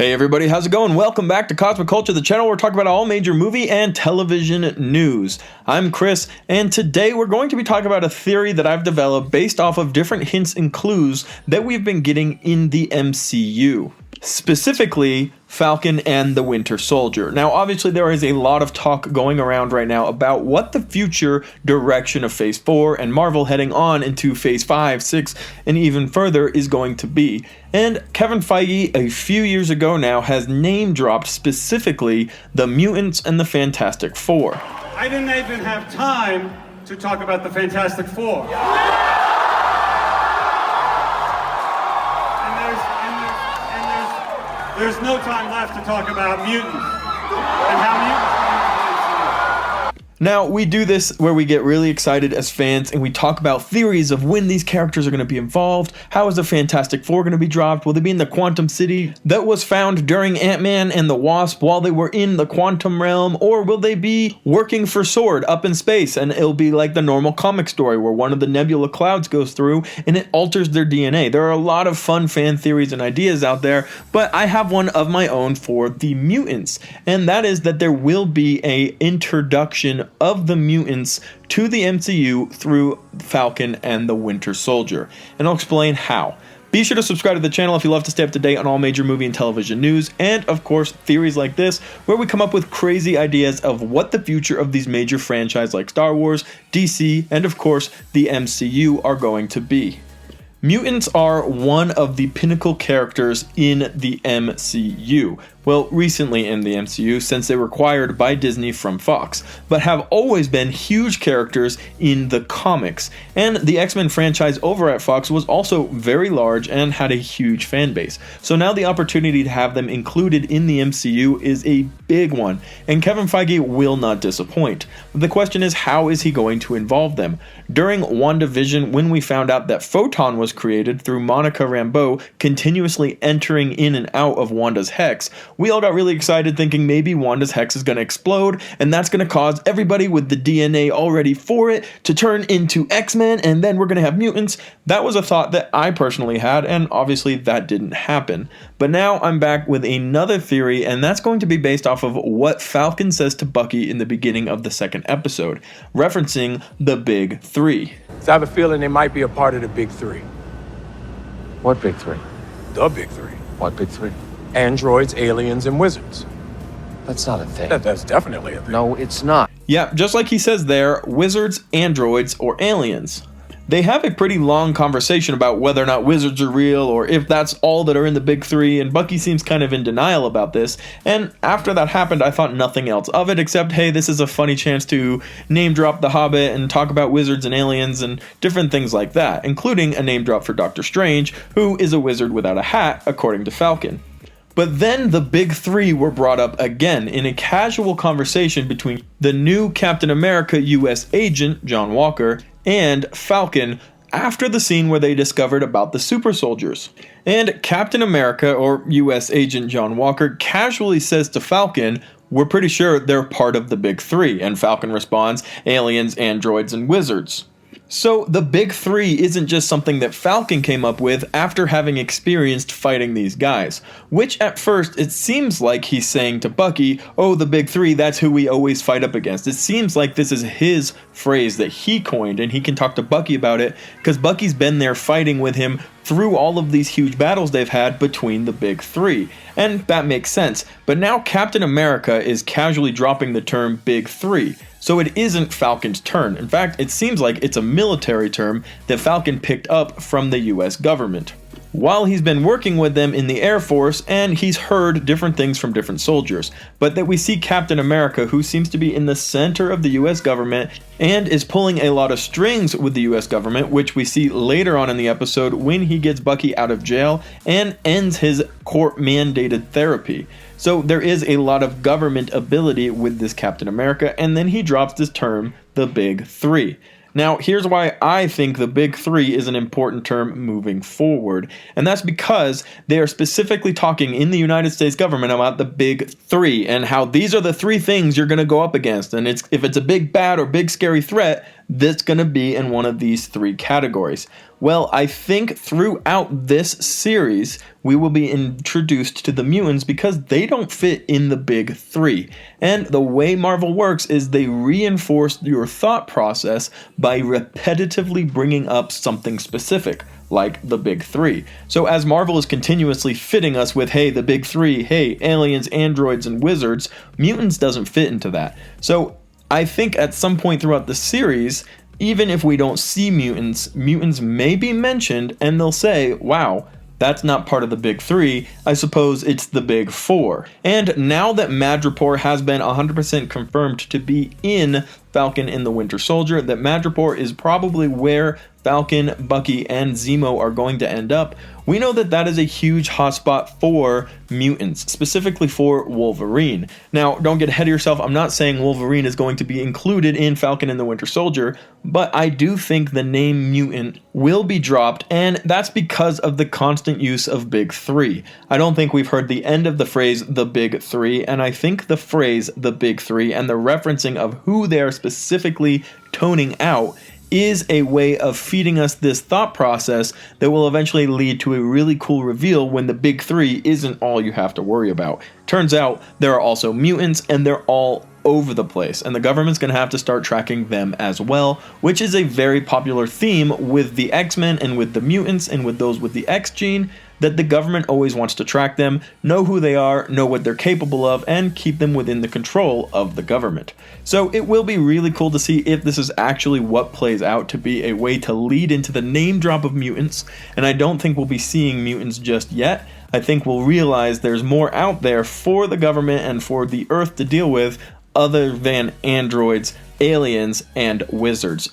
Hey everybody, how's it going? Welcome back to Cosmic Culture, the channel where we're talking about all major movie and television news. I'm Chris, and today we're going to be talking about a theory that I've developed based off of different hints and clues that we've been getting in the MCU. Specifically, Falcon and the Winter Soldier. Now, obviously, there is a lot of talk going around right now about what the future direction of Phase 4 and Marvel heading on into Phase 5, 6, and even further is going to be. And Kevin Feige, a few years ago now, has name-dropped specifically the mutants and the Fantastic Four. I didn't even have time to talk about the Fantastic Four. There's no time left to talk about mutants and how mutants come into the MCU. Now, we do this where we get really excited as fans and we talk about theories of when these characters are going to be involved. How is the Fantastic Four going to be dropped? Will they be in the Quantum City that was found during Ant-Man and the Wasp while they were in the Quantum Realm? Or will they be working for SWORD up in space and it'll be like the normal comic story where one of the nebula clouds goes through and it alters their DNA? There are a lot of fun fan theories and ideas out there, but I have one of my own for the mutants, and that is that there will be a introduction of the mutants to the MCU through Falcon and the Winter Soldier, and I'll explain how. Be sure to subscribe to the channel if you love to stay up to date on all major movie and television news, and of course theories like this where we come up with crazy ideas of what the future of these major franchises like Star Wars, DC, and of course the MCU are going to be. Mutants are one of the pinnacle characters in the MCU. Well, recently in the MCU, since they were acquired by Disney from Fox, but have always been huge characters in the comics. And the X-Men franchise over at Fox was also very large and had a huge fan base. So now the opportunity to have them included in the MCU is a big one, and Kevin Feige will not disappoint. The question is, how is he going to involve them? During WandaVision, when we found out that Photon was created through Monica Rambeau continuously entering in and out of Wanda's Hex, we all got really excited thinking maybe Wanda's Hex is going to explode, and that's going to cause everybody with the DNA already for it to turn into X-Men, and then we're going to have mutants. That was a thought that I personally had, and obviously that didn't happen. But now I'm back with another theory, and that's going to be based off of what Falcon says to Bucky in the beginning of the second episode, referencing the Big Three. I have a feeling they might be a part of the Big Three. What Big Three? The Big Three. What Big Three? Androids, aliens, and wizards. That's not a thing. That's definitely a thing. No, it's not. Yeah, just like he says there, wizards, androids, or aliens. They have a pretty long conversation about whether or not wizards are real or if that's all that are in the Big Three, and Bucky seems kind of in denial about this. And after that happened, I thought nothing else of it except, hey, this is a funny chance to name drop The Hobbit and talk about wizards and aliens and different things like that, including a name drop for Doctor Strange, who is a wizard without a hat, according to Falcon. But then the Big Three were brought up again in a casual conversation between the new Captain America US agent, John Walker, and Falcon after the scene where they discovered about the super soldiers. And Captain America, or US agent John Walker, casually says to Falcon, "We're pretty sure they're part of the Big Three," and Falcon responds, "Aliens, androids, and wizards." So the Big Three isn't just something that Falcon came up with after having experienced fighting these guys, which at first it seems like he's saying to Bucky, oh, the Big Three, that's who we always fight up against. It seems like this is his phrase that he coined and he can talk to Bucky about it because Bucky's been there fighting with him through all of these huge battles they've had between the Big Three. And that makes sense, but now Captain America is casually dropping the term Big Three. So it isn't Falcon's turn. In fact, it seems like it's a military term that Falcon picked up from the US government, while he's been working with them in the Air Force, and he's heard different things from different soldiers. But that we see Captain America, who seems to be in the center of the US government and is pulling a lot of strings with the US government, which we see later on in the episode when he gets Bucky out of jail and ends his court-mandated therapy. So there is a lot of government ability with this Captain America, and then he drops this term, the Big Three. Now, here's why I think the Big Three is an important term moving forward, and that's because they are specifically talking in the United States government about the Big Three and how these are the three things you're going to go up against, and if it's a big bad or big scary threat, that's going to be in one of these three categories? Well, I think throughout this series, we will be introduced to the mutants because they don't fit in the big three. And the way Marvel works is they reinforce your thought process by repetitively bringing up something specific, like the big three. So as Marvel is continuously fitting us with, hey, the big three, hey, aliens, androids, and wizards, mutants doesn't fit into that. So I think at some point throughout the series, even if we don't see mutants, mutants may be mentioned and they'll say, wow, that's not part of the big three, I suppose it's the big four. And now that Madripoor has been 100% confirmed to be in Falcon and the Winter Soldier, that Madripoor is probably where Falcon, Bucky, and Zemo are going to end up, we know that that is a huge hotspot for mutants, specifically for Wolverine. Now, don't get ahead of yourself, I'm not saying Wolverine is going to be included in Falcon and the Winter Soldier, but I do think the name mutant will be dropped, and that's because of the constant use of big three. I don't think we've heard the end of the phrase the big three, and I think the phrase the big three and the referencing of who they are specifically toning out is a way of feeding us this thought process that will eventually lead to a really cool reveal when the big three isn't all you have to worry about. Turns out there are also mutants and they're all over the place, and the government's going to have to start tracking them as well, which is a very popular theme with the X-Men and with the mutants and with those with the X gene, that the government always wants to track them, know who they are, know what they're capable of, and keep them within the control of the government. So it will be really cool to see if this is actually what plays out to be a way to lead into the name drop of mutants, and I don't think we'll be seeing mutants just yet. I think we'll realize there's more out there for the government and for the Earth to deal with other than androids, aliens, and wizards.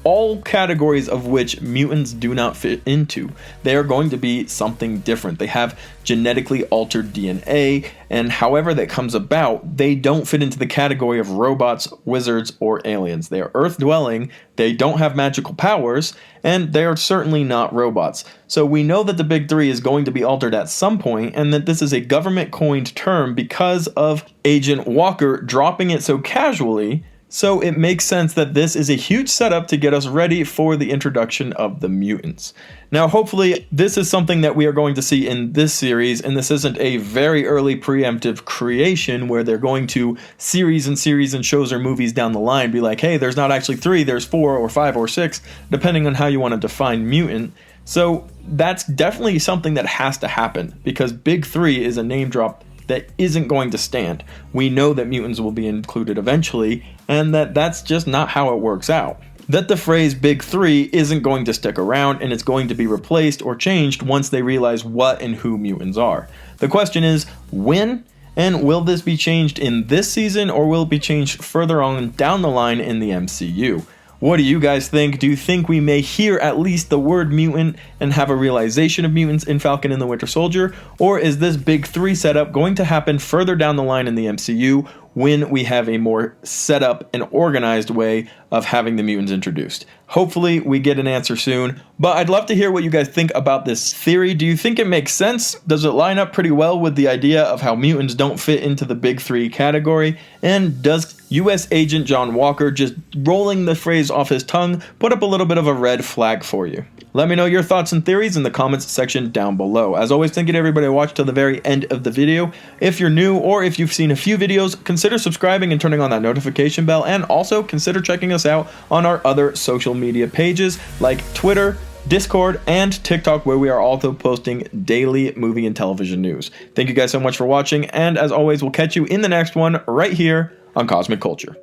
All categories of which mutants do not fit into. They are going to be something different. They have genetically altered DNA, and however that comes about, they don't fit into the category of robots, wizards, or aliens. They are Earth-dwelling, they don't have magical powers, and they are certainly not robots. So we know that the big three is going to be altered at some point, and that this is a government-coined term because of Agent Walker dropping it so casually. So it makes sense that this is a huge setup to get us ready for the introduction of the mutants. Now, hopefully, this is something that we are going to see in this series, and this isn't a very early preemptive creation where they're going to series and shows or movies down the line be like, hey, there's not actually three, there's 4 or 5 or 6, depending on how you want to define mutant. So that's definitely something that has to happen, because Big 3 is a name drop that isn't going to stand. We know that mutants will be included eventually, and that's just not how it works out. That the phrase Big 3 isn't going to stick around, and it's going to be replaced or changed once they realize what and who mutants are. The question is, when? And will this be changed in this season, or will it be changed further on down the line in the MCU? What do you guys think? Do you think we may hear at least the word mutant and have a realization of mutants in Falcon and the Winter Soldier? Or is this Big 3 setup going to happen further down the line in the MCU when we have a more set up and organized way of having the mutants introduced? Hopefully we get an answer soon, but I'd love to hear what you guys think about this theory. Do you think it makes sense? Does it line up pretty well with the idea of how mutants don't fit into the Big 3 category? And does US Agent John Walker just rolling the phrase off his tongue put up a little bit of a red flag for you? Let me know your thoughts and theories in the comments section down below. As always, thank you to everybody who watched till the very end of the video. If you're new or if you've seen a few videos, consider subscribing and turning on that notification bell, and also consider checking us out on our other social media pages like Twitter, Discord, and TikTok, where we are also posting daily movie and television news. Thank you guys so much for watching, and as always, we'll catch you in the next one right here on Cosmic Culture.